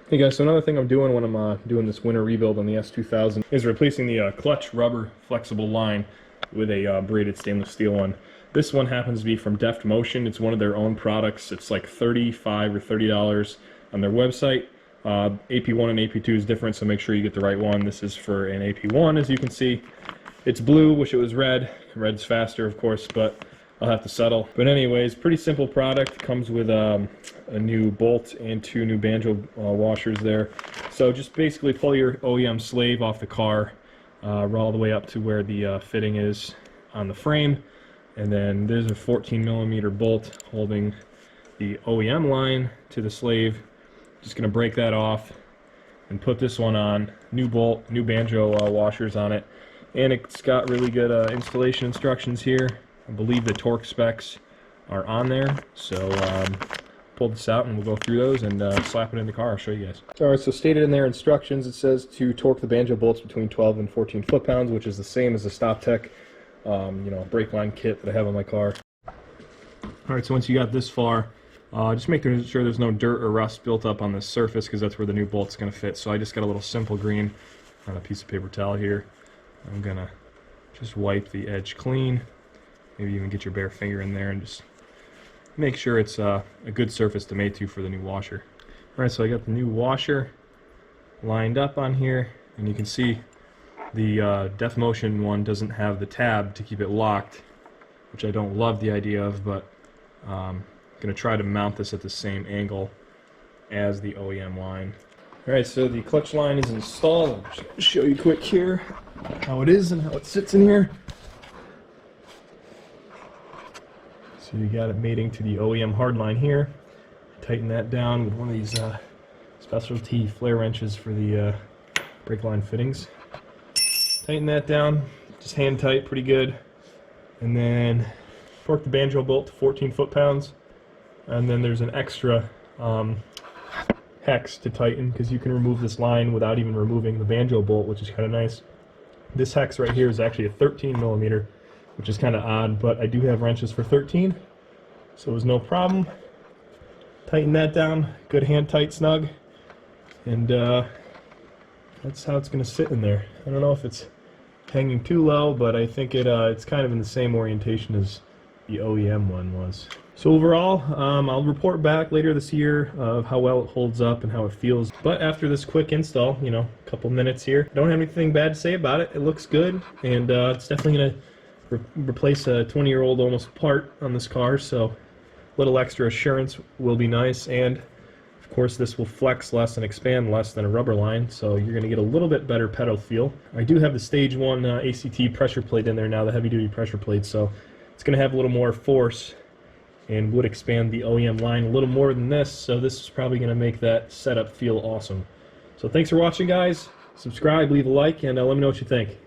Hey guys, so another thing I'm doing when I'm doing this winter rebuild on the S2000 is replacing the clutch rubber flexible line with a braided stainless steel one. This one happens to be from Deft Motion. It's one of their own products. It's like $35 or $30 on their website. AP1 and AP2 is different, so make sure you get the right one. This is for an AP1, as you can see. It's blue, wish it was red. Red's faster, of course, but I'll have to settle. But anyways, pretty simple product. Comes with a new bolt and two new banjo washers there. So just basically pull your OEM slave off the car, all the way up to where the fitting is on the frame. And then there's a 14mm bolt holding the OEM line to the slave. Just gonna break that off and put this one on. New bolt, new banjo washers on it. And it's got really good installation instructions here. I believe the torque specs are on there, so pull this out and we'll go through those and slap it in the car. I'll show you guys. Alright, so stated in their instructions, it says to torque the banjo bolts between 12 and 14 foot-pounds, which is the same as the StopTech brake line kit that I have on my car. Alright, so once you got this far, just make sure there's no dirt or rust built up on this surface, because that's where the new bolt's going to fit. So I just got a little simple green on a piece of paper towel here. I'm going to just wipe the edge clean. Maybe even get your bare finger in there and just make sure it's a good surface to mate to for the new washer. Alright, so I got the new washer lined up on here, and you can see the Deft Motion one doesn't have the tab to keep it locked, which I don't love the idea of, but I'm going to try to mount this at the same angle as the OEM line. Alright, so the clutch line is installed. I'm just going to show you quick here how it is and how it sits in here. So you got it mating to the OEM hardline here. Tighten that down with one of these specialty flare wrenches for the brake line fittings. Tighten that down, just hand tight, pretty good. And then torque the banjo bolt to 14 foot-pounds. And then there's an extra hex to tighten, because you can remove this line without even removing the banjo bolt, which is kind of nice. This hex right here is actually a 13mm, which is kind of odd, but I do have wrenches for 13, so it was no problem. Tighten that down, good hand tight snug, and that's how it's going to sit in there. I don't know if it's hanging too low, but I think it's kind of in the same orientation as the OEM one was. So overall, I'll report back later this year of how well it holds up and how it feels. But after this quick install, a couple minutes here, I don't have anything bad to say about it. It looks good, and it's definitely going to replace a 20-year-old almost part on this car, so a little extra assurance will be nice. And of course this will flex less and expand less than a rubber line, so you're going to get a little bit better pedal feel. I do have the Stage 1 ACT pressure plate in there now, the heavy-duty pressure plate, so it's going to have a little more force and would expand the OEM line a little more than this, so this is probably going to make that setup feel awesome. So thanks for watching, guys. Subscribe, leave a like, and let me know what you think.